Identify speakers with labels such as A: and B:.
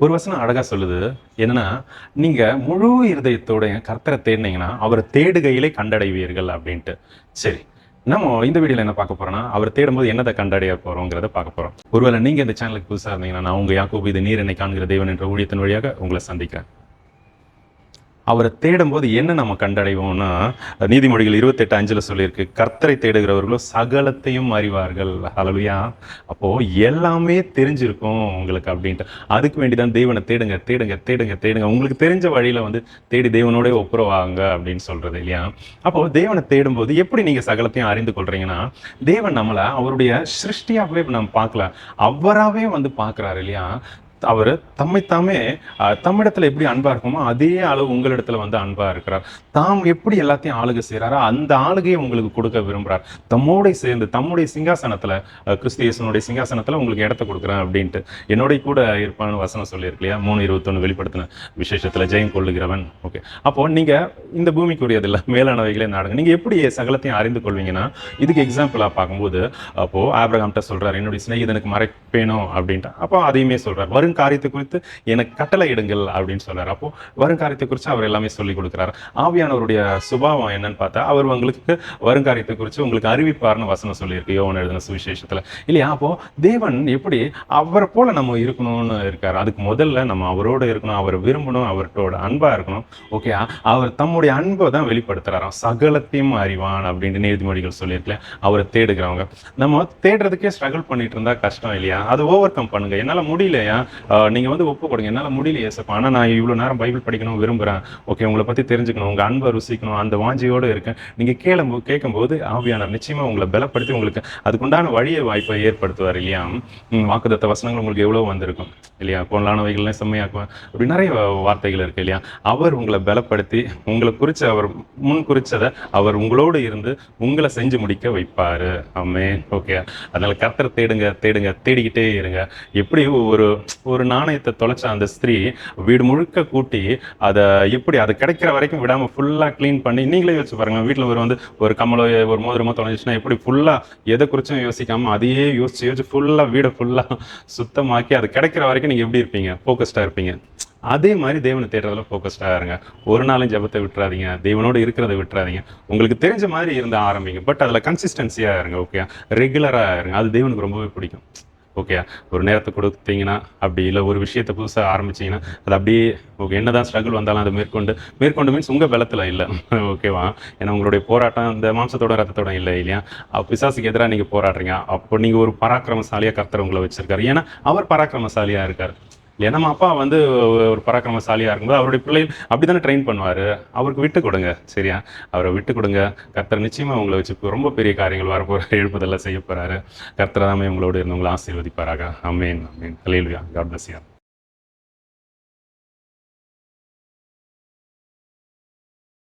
A: ஒரு வசனம் அழகா சொல்லுது. என்னன்னா, நீங்க முழு இருதயத்தோட கர்த்தரை தேடினீங்கன்னா, அவரை தேடுகையிலே கண்டடைவீர்கள் அப்படின்ட்டு. சரி. நம்ம இந்த வீடியோல என்ன பார்க்க போறோம்னா, அவர் தேடும்போது என்னத கண்டடைய போறோம்ங்கிறத பார்க்க போறோம். ஒருவேளை நீங்க இந்த சேனலுக்கு புதுசா இருந்தீங்கன்னா, நான் உங்க யாக்கோபு இது நீர் என்னை காண்கிற தேவன் என்ற ஊழியத்தின் வழியாக உங்களை சந்திக்கிறேன். அவரை தேடும்போது என்ன நம்ம கண்டடைவோம்னா, நீதிமொழிகள் 28:5 சொல்லியிருக்கு, கர்த்தரை தேடுகிறவர்களோ சகலத்தையும் அறிவார்கள். ஹல்லேலூயா. அப்போ எல்லாமே தெரிஞ்சிருக்கும் உங்களுக்கு அப்படின்ட்டு. அதுக்கு வேண்டிதான் தேவனை தேடுங்க, தேடுங்க, தேடுங்க, தேடுங்க. உங்களுக்கு தெரிஞ்ச வழியில தேடி தேவனோட ஒப்புரவாங்க அப்படின்னு சொல்றது இல்லையா? அப்போ தேவனை தேடும்போது எப்படி நீங்க சகலத்தையும் அறிந்து கொள்றீங்கன்னா, தேவன் நம்மள அவருடைய சிருஷ்டியாகவே நம்ம பார்க்கல. அவராவே பார்க்கிறாரு இல்லையா? அவரு தம்மைத்தாமே தம்மிடத்துல எப்படி அன்பா இருக்குமோ அதே அளவு உங்களிடத்துல அன்பா இருக்கிறார். தாம் எப்படி எல்லாத்தையும் ஆளுகை செய்யறாரோ அந்த ஆளுகையை உங்களுக்கு கொடுக்க விரும்புறார். தம்மோட சேர்ந்து தம்முடைய சிங்காசனத்துல கிறிஸ்து இயேசுனுடைய சிங்காசனத்துல உங்களுக்கு இடத்த கொடுக்குறேன் அப்படின்ட்டு என்னோட கூட இருப்பான்னு வசனம் சொல்லியிருக்கு இல்லையா? 3:21 வெளிப்படுத்தின விசேஷத்துல ஜெயம் கொள்ளுகிறவன். ஓகே, அப்போ நீங்க இந்த பூமிக்குரியது இல்லை, மேலானவைகளே நாடுங்க. நீங்க எப்படி சகலத்தையும் அறிந்து கொள்வீங்கன்னா, இதுக்கு எக்ஸாம்பிளா பார்க்கும்போது அப்போ ஆபிரகாம்கிட்ட சொல்றாரு, என்னுடைய சிநேகிதனுக்கு மறைப்பேனோ அப்படின்ட்டு. அப்போ அதையுமே சொல்றாரு, வரும் காரியத்தை குறித்து எனக்கு கட்டளை இடுங்கள் அப்படின்னு சொல்றாரு. அப்போ வரும் காரியத்தை குறித்து அவர் எல்லாமே சொல்லி கொடுக்கிறார். ஆவியானவருடைய சுபாவம் என்னன்னு பார்த்தா, அவர் உங்களுக்கு வருங்காரியத்தை குறித்து உங்களுக்கு அறிவிப்பார்னு வசனம் சொல்லியிருக்கு யோவான் எழுதின சுவிசேஷத்துல இல்லையா? அப்போ தேவன் எப்படி அவரை போல நம்ம இருக்கணும்னு இருக்காரு. அதுக்கு முதல்ல நம்ம அவரோட இருக்கணும், அவர் விரும்பணும், அவரோட அன்பா இருக்கணும். ஓகே, அவர் தம்முடைய அன்பை தான் வெளிப்படுத்துறாராம். சகலத்தையும் அறிவான் அப்படின்னு நீதிமொழிகள் சொல்லியிருக்கல. அவரை தேடுகிறவங்க நம்ம தேடுறதுக்கே ஸ்ட்ரகிள் பண்ணிட்டு இருந்தா கஷ்டம் இல்லையா? அதை ஓவர் கம் பண்ணுங்க. என்னால முடியலையா, நீங்க ஒப்பு கொடுங்க, என்னால முடியல ஏசப்பா, ஆனா நான் இவ்வளவு நேரம் பைபிள் படிக்கணும் விரும்புறேன், ஓகே, உங்களை பத்தி தெரிஞ்சுக்கணும், உங்க அன்பை ருசிக்கணும், அந்த வாஞ்சியோடு இருக்கேன். நீங்க கேட்கும்போது ஆவியானவர் நிச்சயமா உங்களை பலப்படுத்தி உங்களுக்கு அதுக்குண்டான வழியை வாய்ப்பை ஏற்படுத்துவார் இல்லையா? வாக்குத்தத்த வசனங்கள் உங்களுக்கு எவ்வளவு வந்திருக்கும் இல்லையா? பொருளானவைகள்லாம் செம்மையாக்குவேன், அப்படி நிறைய வார்த்தைகள் இருக்கு இல்லையா? அவர் உங்களை பலப்படுத்தி உங்களை குறித்து அவர் முன் குறிச்சதை அவர் உங்களோடு இருந்து உங்களை செஞ்சு முடிக்க வைப்பாரு. ஆமென். ஓகே, அதனால கர்த்தரை தேடுங்க, தேடுங்க, தேடிக்கிட்டே இருங்க. எப்படி ஒரு நாணயத்தை தொலைச்ச அந்த ஸ்திரீ வீடு முழுக்க கூட்டி அதை எப்படி அது கிடைக்கிற வரைக்கும் விடாம ஃபுல்லா கிளீன் பண்ணி, நீங்களே யோசிச்சு பாருங்க, வீட்டில் ஒரு கம்மலோ ஒரு மோதிரமோ தொலைஞ்சிச்சுன்னா எப்படி ஃபுல்லா எதை குறிச்சும் யோசிக்காம அதையே யோசிச்சு ஃபுல்லா வீடை ஃபுல்லா சுத்தமாக்கி அது கிடைக்கிற வரைக்கும் நீங்க எப்படி இருப்பீங்க? ஃபோக்கஸ்டா இருப்பீங்க. அதே மாதிரி தேவனை தேடுறதுல ஃபோக்கஸ்டா இருங்க. ஒரு நாளும் ஜெபத்தை விட்டுறாதீங்க, தேவனோட இருக்கிறத விட்டுறாதீங்க. உங்களுக்கு தெரிஞ்ச மாதிரி இருந்தா ஆரம்பிங்க, பட் அதுல கன்சிஸ்டன்சியா இருங்க. ஓகே, ரெகுலரா இருங்க. அது தேவனுக்கு ரொம்பவே பிடிக்கும். ஓகே, ஒரு நேரத்தை கொடுத்தீங்கன்னா அப்படி இல்லை, ஒரு விஷயத்தை புதுசாக ஆரம்பிச்சிங்கன்னா அது அப்படியே ஓகே, என்னதான் ஸ்ட்ரகிள் வந்தாலும் அதை மேற்கொண்டு மீன்ஸ் உங்கள் பலத்தில் இல்லை. ஓகேவா? ஏன்னா உங்களுடைய போராட்டம் இந்த மாம்சத்தோட ரத்தத்தோட இல்லை இல்லையா? பிசாசுக்கு எதிராக நீங்கள் போராடுறீங்க. அப்போ நீங்கள் ஒரு பராக்கிரமசாலியாக கர்த்தர் உங்களை வச்சிருக்காரு. ஏன்னா அவர் பராக்கிரமசாலியாக இருக்கார். இல்லையா? நம்ம அப்பா ஒரு பராக்கிரமசாலியாக இருக்கும்போது அவருடைய பிள்ளைகள் அப்படி தானே ட்ரெயின் பண்ணுவார். அவருக்கு விட்டு கொடுங்க, சரியா? அவரை விட்டு கொடுங்க. கர்த்தர் நிச்சயமாக உங்களை வச்சு ரொம்ப பெரிய காரியங்கள் வரப்போகிற எழுப்புதெல்லாம் செய்ய போகிறாரு. கர்த்தர் தாமே உங்களோடு இருந்து உங்களை ஆசீர்வதிப்பாராக. ஆமென், ஆமென். ஹல்லேலூயா. God bless you.